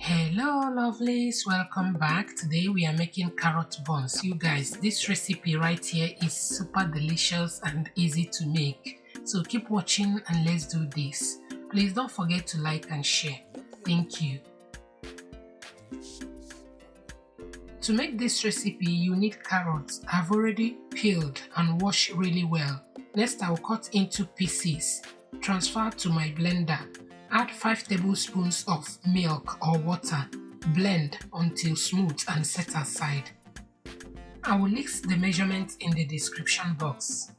Hello lovelies, welcome back. Today we are making carrot buns. You guys, this recipe right here is super delicious and easy to make, so keep watching and let's do this. Please don't forget to like and share. Thank you. To make this recipe you need carrots. I've already peeled and washed really well. Next I will cut into pieces, transfer to my blender. Add 5 tablespoons of milk or water, blend until smooth and set aside. I will list the measurements in the description box.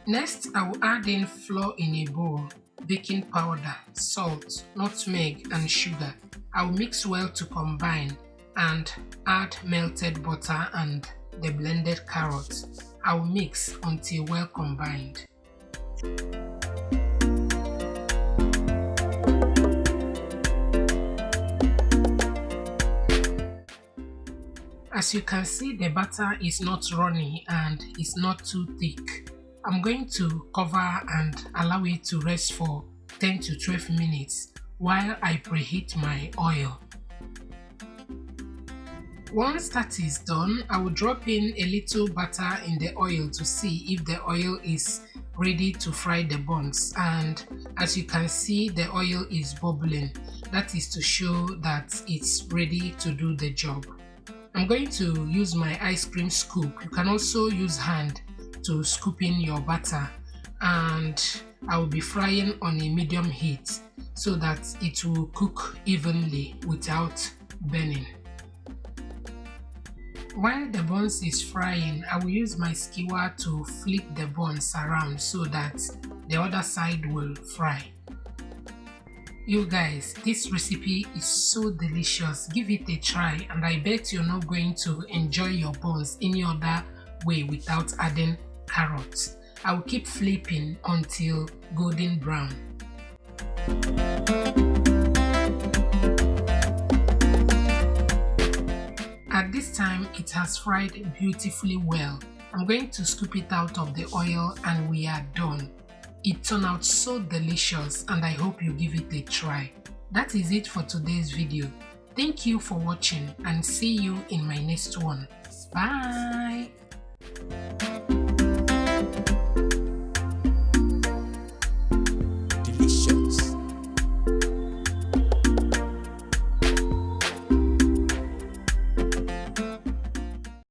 Next, I will add in flour in a bowl, baking powder, salt, nutmeg and sugar. I will mix well to combine and add melted butter and the blended carrots. I will mix until well combined. As you can see, the batter is not runny and it's not too thick. I'm going to cover and allow it to rest for 10 to 12 minutes while I preheat my oil. Once that is done, I will drop in a little butter in the oil to see if the oil is ready to fry the buns, and as you can see the oil is bubbling. That is to show that it's ready to do the job. I'm going to use my ice cream scoop. You can also use hand to scoop in your butter, and I will be frying on a medium heat so that it will cook evenly without burning. While the buns is frying, I will use my skewer to flip the buns around so that the other side will fry. You guys, this recipe is so delicious. Give it a try and I bet you're not going to enjoy your buns any other way without adding carrots. I will keep flipping until golden brown. At this time, it has fried beautifully well. I'm going to scoop it out of the oil and we are done. It turned out so delicious and I hope you give it a try. That is it for today's video. Thank you for watching and see you in my next one. Bye!